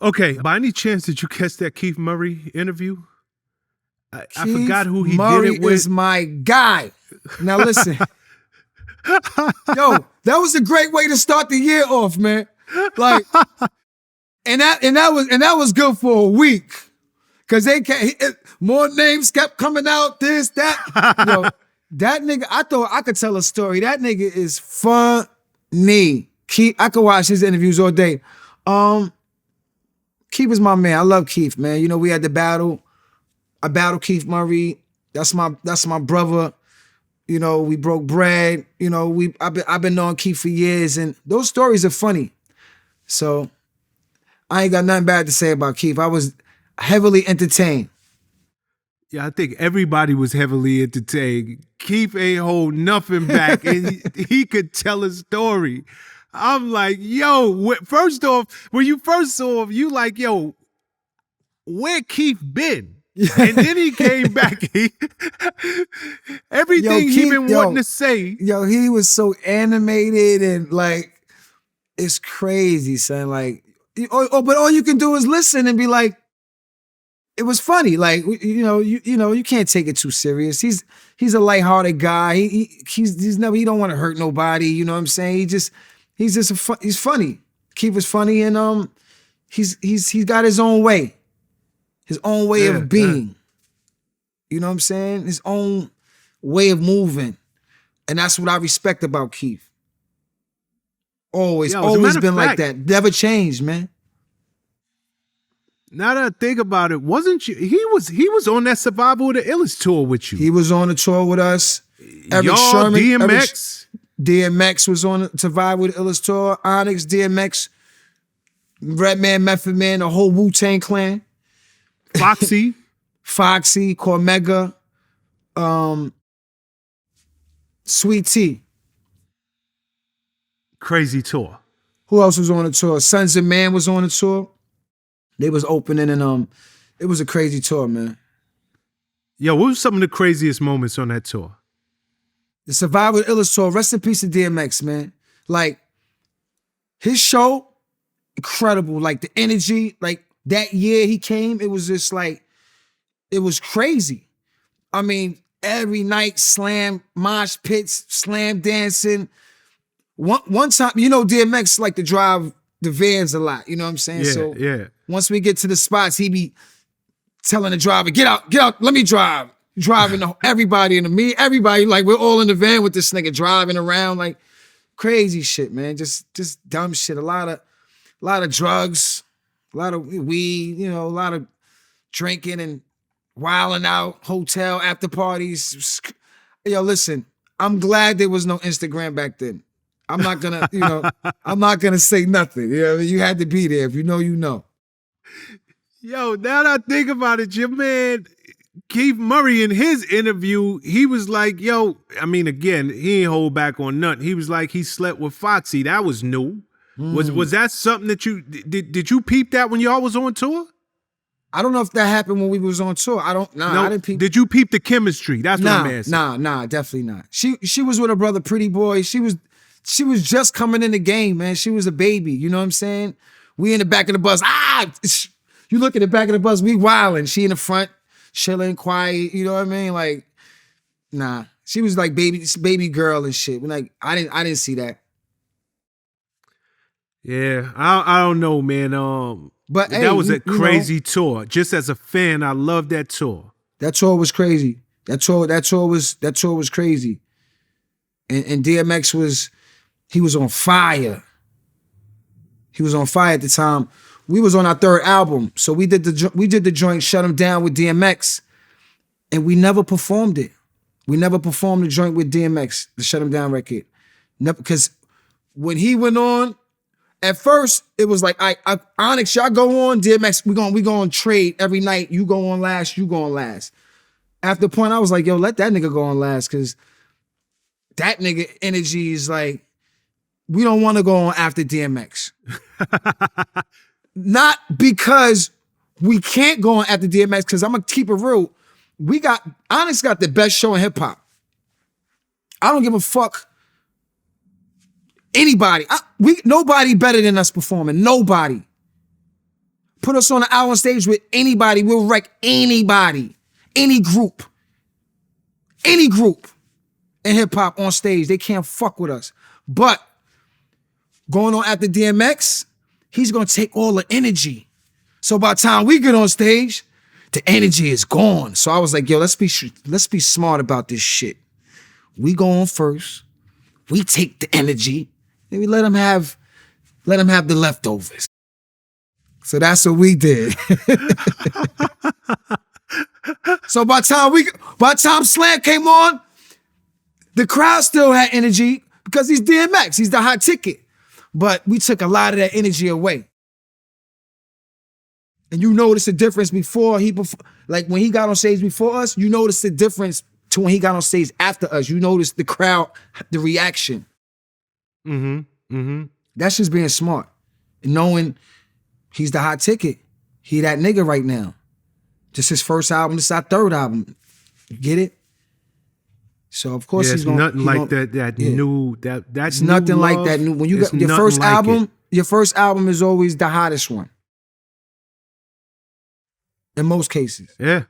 Okay, by any chance did you catch that Keith Murray interview? I forgot who he Murray did it with. is my guy. Now listen, yo, that was a great way to start the year off, man. Like, and that was good for a week, cause more names kept coming out. This, that, yo, that nigga. I thought I could tell a story. That nigga is funny. Keith, I could watch his interviews all day. Keith is my man. I love Keith, man. You know, we had the battle. I battled Keith Murray. That's my brother. You know, we broke bread. You know, I've been knowing Keith for years, and those stories are funny. So I ain't got nothing bad to say about Keith. I was heavily entertained. Yeah, I think everybody was heavily entertained. Keith ain't hold nothing back, and he could tell a story. I'm like, yo, first off, when you first saw him, you like, yo, where Keith been? And then he came back. Everything he been wanting to say. Yo, he was so animated and like, it's crazy, son. Like, but all you can do is listen and be like, it was funny. Like, you can't take it too serious. He's a lighthearted guy. He don't want to hurt nobody. You know what I'm saying? He's funny. Keith is funny, and he's got his own way. His own way of being. You know what I'm saying? His own way of moving. And that's what I respect about Keith. Always been like that. Never changed, man. Now that I think about it, wasn't you? He was on that Survival of the Illest tour with you. He was on the tour with us. Eric Sermon, DMX was on the Survival of the Illest tour. Onyx, DMX, Redman, Method Man, the whole Wu-Tang Clan. Foxy, Cormega, Sweet Tea. Crazy tour. Who else was on the tour? Sons of Man was on the tour. They was opening, and it was a crazy tour, man. Yo, what was some of the craziest moments on that tour? The Survival of the Illest tour. Rest in peace to DMX, man. Like, his show, incredible. Like, the energy, like, that year he came, it was just like, it was crazy. I mean, every night, slam, mosh pits, slam dancing. One time, you know, DMX like to drive the vans a lot, you know what I'm saying? Yeah. Once we get to the spots, he be telling the driver, get out, let me drive. Driving everybody everybody, like, we're all in the van with this nigga driving around, like, crazy shit, man. Just dumb shit. A lot of drugs. A lot of weed, you know, a lot of drinking and wilding out, hotel after parties. Yo, listen, I'm glad there was no Instagram back then. I'm not gonna say nothing. You know, you had to be there. If you know, you know. Yo, now that I think about it, your man Keith Murray in his interview, he was like, yo, I mean, again, he ain't hold back on nothing. He was like, he slept with Foxy. That was new. Was that something that you did you peep that when y'all was on tour? I don't know if that happened when we was on tour. I didn't peep. Did you peep the chemistry? That's what I'm asking. Nah, definitely not. She was with her brother Pretty Boy. She was just coming in the game, man. She was a baby, you know what I'm saying? We in the back of the bus. You look at the back of the bus, we wilding. She in the front, chilling, quiet, you know what I mean? Like, nah. She was like baby girl and shit. Like, I didn't see that. Yeah, I don't know, man. But that was a crazy tour. Just as a fan, I love that tour. That tour was crazy. That tour was crazy. And DMX was on fire. He was on fire at the time. We was on our third album, so we did the joint Shut 'Em Down with DMX, and we never performed it. We never performed the joint with DMX, the Shut 'Em Down record, because when he went on. At first, it was like, Onyx, y'all go on, DMX, we going to trade every night. You go on last, you go on last. After the point, I was like, yo, let that nigga go on last, because that nigga energy is like, we don't want to go on after DMX. Not because we can't go on after DMX, because I'm going to keep it real. Onyx got the best show in hip-hop. I don't give a fuck. Anybody, nobody better than us performing. Nobody. Put us on an hour on stage with anybody, we'll wreck anybody, any group in hip hop on stage. They can't fuck with us. But going on after DMX, he's gonna take all the energy. So by the time we get on stage, the energy is gone. So I was like, yo, let's be smart about this shit. We go on first, we take the energy, and we let him have the leftovers. So that's what we did. So by the time Slam came on, the crowd still had energy because he's DMX. He's the hot ticket. But we took a lot of that energy away. And you notice the difference like when he got on stage before us, you notice the difference to when he got on stage after us. You notice the crowd, the reaction. That's just being smart. And knowing he's the hot ticket. He that nigga right now. This his first album, this is our third album. You get it? So of course he's gonna. Nothing like that. That's nothing like that new. When you got your first album, your first album is always the hottest one. In most cases. Yeah.